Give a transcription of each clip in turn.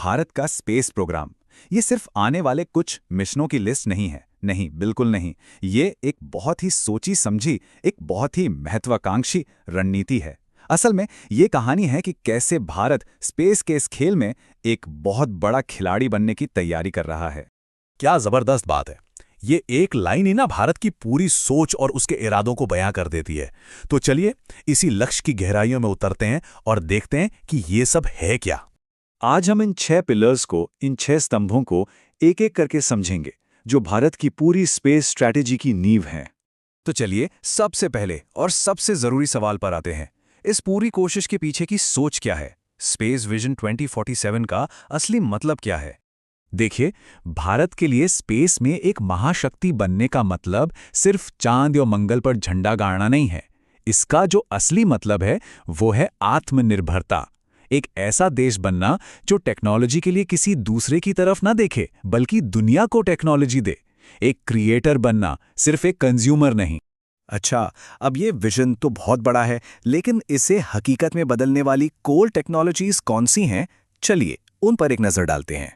भारत का space programme, ये सिर्फ आने वाले कुछ मिशनों की लिस्ट नहीं है। नहीं, बिल्कुल नहीं। ये एक बहुत ही सोची समझी, एक बहुत ही महत्वाकांक्षी रणनीति है। असल में ये कहानी है कि कैसे भारत स्पेस के इस खेल में एक बहुत बड़ा खिलाड़ी बनने की तैयारी कर रहा है। क्या जबरदस्त बात है। ये एक लाइन ही ना भारत की पूरी सोच और उसके इरादों को बयां कर देती है। तो चलिए इसी लक्ष्य की गहराइयों में उतरते हैं और देखते हैं कि ये सब है क्या। आज हम इन 6 पिलर्स को, इन 6 स्तंभों को एक एक करके समझेंगे, जो भारत की पूरी स्पेस स्ट्रैटेजी की नींव हैं। तो चलिए सबसे पहले और सबसे जरूरी सवाल पर आते हैं। इस पूरी कोशिश के पीछे की सोच क्या है? स्पेस विजन 2047 का असली मतलब क्या है? देखिए, भारत के लिए स्पेस में एक महाशक्ति बनने का मतलब सिर्फ चांद या मंगल पर झंडा गाड़ना नहीं है। इसका जो असली मतलब है वो है आत्मनिर्भरता। एक ऐसा देश बनना जो टेक्नोलॉजी के लिए किसी दूसरे की तरफ ना देखे, बल्कि दुनिया को टेक्नोलॉजी दे। एक क्रिएटर बनना, सिर्फ एक कंज्यूमर नहीं। अच्छा, अब ये विजन तो बहुत बड़ा है, लेकिन इसे हकीकत में बदलने वाली कोर टेक्नोलॉजीज कौन सी हैं? चलिए उन पर एक नजर डालते हैं।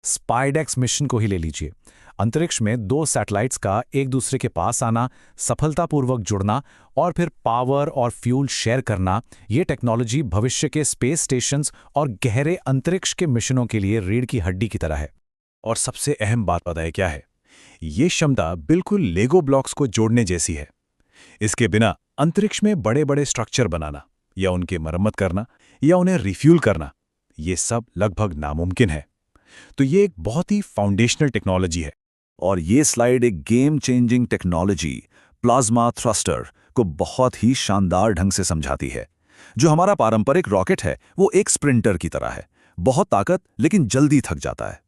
स्पाइडेक्स मिशन को ही ले लीजिए। अंतरिक्ष में 2 सैटेलाइट्स का एक दूसरे के पास आना, सफलतापूर्वक जुड़ना और फिर पावर और फ्यूल शेयर करना, ये टेक्नोलॉजी भविष्य के स्पेस स्टेशंस और गहरे अंतरिक्ष के मिशनों के लिए रीढ़ की हड्डी की तरह है। और सबसे अहम बात पता है क्या है? ये क्षमता बिल्कुल लेगो ब्लॉक्स को जोड़ने जैसी है। इसके बिना अंतरिक्ष में बड़े बड़े स्ट्रक्चर बनाना या उनकी मरम्मत करना या उन्हें रिफ्यूल करना, ये सब लगभग नामुमकिन है। तो ये एक बहुत ही फाउंडेशनल टेक्नोलॉजी है। और ये स्लाइड एक game changing technology, plasma thruster, को बहुत ही शानदार ढंग से समझाती है। जो हमारा पारंपरिक रॉकेट है वो एक स्प्रिंटर की तरह है, बहुत ताकत लेकिन जल्दी थक जाता है।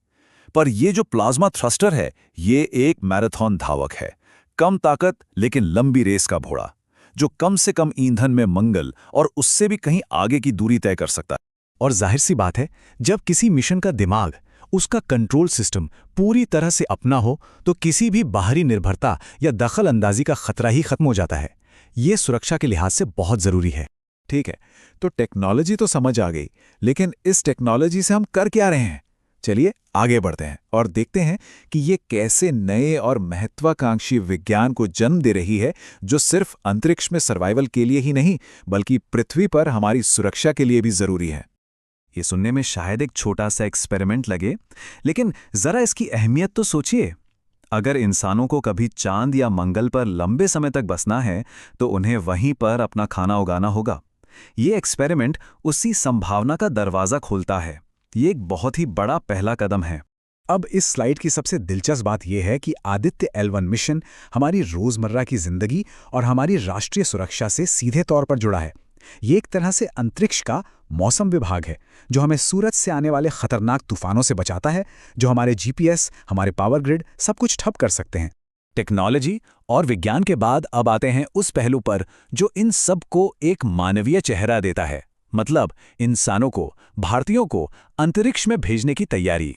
पर ये जो प्लाज्मा थ्रस्टर है, ये एक मैराथन धावक है, कम ताकत लेकिन लंबी रेस का घोड़ा, जो कम से कम ईंधन में मंगल और उससे भी कहीं आगे की दूरी तय कर सकता है। और जाहिर सी बात है, जब किसी मिशन का दिमाग, उसका कंट्रोल सिस्टम पूरी तरह से अपना हो, तो किसी भी बाहरी निर्भरता या दखल अंदाजी का खतरा ही खत्म हो जाता है। ये सुरक्षा के लिहाज से बहुत जरूरी है। ठीक है, तो टेक्नोलॉजी तो समझ आ गई, लेकिन इस टेक्नोलॉजी से हम कर क्या रहे हैं? चलिए आगे बढ़ते हैं और देखते हैं कि ये कैसे नए और महत्वाकांक्षी विज्ञान को जन्म दे रही है, जो सिर्फ अंतरिक्ष में सर्वाइवल के लिए ही नहीं, बल्कि पृथ्वी पर हमारी सुरक्षा के लिए भी जरूरी है। ये सुनने में शायद एक छोटा सा एक्सपेरिमेंट लगे, लेकिन जरा इसकी अहमियत तो सोचिए। अगर इंसानों को कभी चांद या मंगल पर लंबे समय तक बसना है, तो उन्हें वहीं पर अपना खाना उगाना होगा। ये एक्सपेरिमेंट उसी संभावना का दरवाजा खोलता है। ये एक बहुत ही बड़ा पहला कदम है। अब इस स्लाइड की सबसे दिलचस्प बात यह है कि आदित्य L1 मिशन हमारी रोजमर्रा की जिंदगी और हमारी राष्ट्रीय सुरक्षा से सीधे तौर पर जुड़ा है। ये एक तरह से अंतरिक्ष का मौसम विभाग है, जो हमें सूरज से आने वाले खतरनाक तूफानों से बचाता है, जो हमारे GPS, हमारे पावर ग्रिड सब कुछ ठप कर सकते हैं। टेक्नोलॉजी और विज्ञान के बाद अब आते हैं उस पहलू पर जो इन सब को एक मानवीय चेहरा देता है, मतलब इंसानों को, भारतीयों को अंतरिक्ष में भेजने की तैयारी।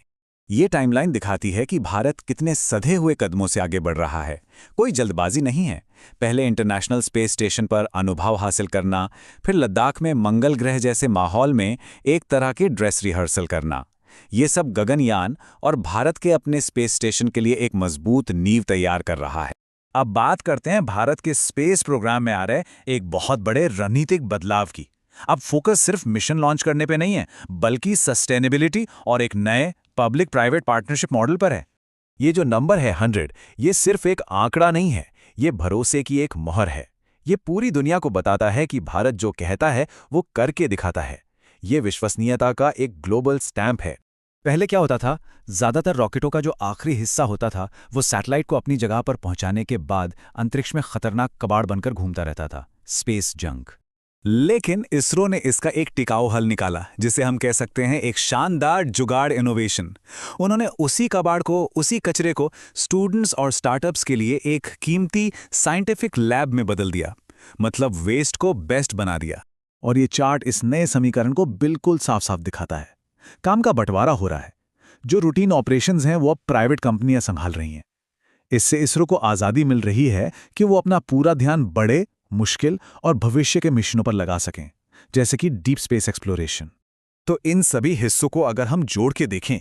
ये टाइमलाइन दिखाती है कि भारत कितने सधे हुए कदमों से आगे बढ़ रहा है। कोई जल्दबाजी नहीं है। पहले इंटरनेशनल स्पेस स्टेशन पर अनुभव हासिल करना, फिर लद्दाख में मंगल ग्रह जैसे माहौल में एक तरह के ड्रेस रिहर्सल करना, ये सब गगनयान और भारत के अपने स्पेस स्टेशन के लिए एक मजबूत नींव तैयार कर रहा है। अब बात करते हैं भारत के स्पेस प्रोग्राम में आ रहे एक बहुत बड़े रणनीतिक बदलाव की। अब फोकस सिर्फ मिशन लॉन्च करने पे नहीं है, बल्कि सस्टेनेबिलिटी और एक नए पब्लिक प्राइवेट पार्टनरशिप मॉडल पर है। ये जो नंबर है 100, ये सिर्फ एक आंकड़ा नहीं है, ये भरोसे की एक मोहर है। ये पूरी दुनिया को बताता है कि भारत जो कहता है वो करके दिखाता है। ये विश्वसनीयता का एक ग्लोबल स्टैंप है। पहले क्या होता था, ज्यादातर रॉकेटों का जो आखिरी हिस्सा होता था वो सैटेलाइट को अपनी जगह पर पहुंचाने के बाद अंतरिक्ष में खतरनाक कबाड़ बनकर घूमता रहता था, स्पेस जंक। लेकिन इसरो ने इसका एक टिकाऊ हल निकाला, जिसे हम कह सकते हैं एक शानदार जुगाड़ इनोवेशन। उन्होंने उसी कबाड़ को, उसी कचरे को स्टूडेंट्स और स्टार्टअप्स के लिए एक कीमती साइंटिफिक लैब में बदल दिया, मतलब वेस्ट को बेस्ट बना दिया। और ये चार्ट इस नए समीकरण को बिल्कुल साफ साफ दिखाता है। काम का बंटवारा हो रहा है। जो रूटीन ऑपरेशंस हैं वो अब प्राइवेट कंपनियां संभाल रही हैं। इससे इसरो को आज़ादी मिल रही है कि वो अपना पूरा ध्यान बड़े, मुश्किल और भविष्य के मिशनों पर लगा सकें, जैसे कि डीप स्पेस एक्सप्लोरेशन। तो इन सभी हिस्सों को अगर हम जोड़ के देखें,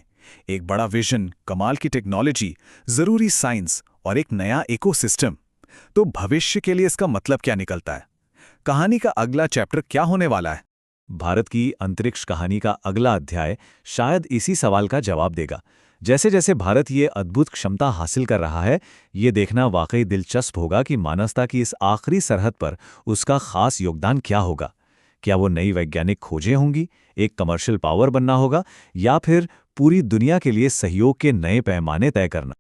एक बड़ा विजन, कमाल की टेक्नोलॉजी, जरूरी साइंस और एक नया इकोसिस्टम, तो भविष्य के लिए इसका मतलब क्या निकलता है? कहानी का अगला चैप्टर क्या होने वाला है? भारत की अंतरिक्ष कहानी का अगला अध्याय शायद इसी सवाल का जवाब देगा। जैसे जैसे भारत ये अद्भुत क्षमता हासिल कर रहा है, ये देखना वाकई दिलचस्प होगा कि मानवता की इस आखिरी सरहद पर उसका खास योगदान क्या होगा। क्या वो नई वैज्ञानिक खोजें होंगी, एक कमर्शियल पावर बनना होगा, या फिर पूरी दुनिया के लिए सहयोग के नए पैमाने तय करना?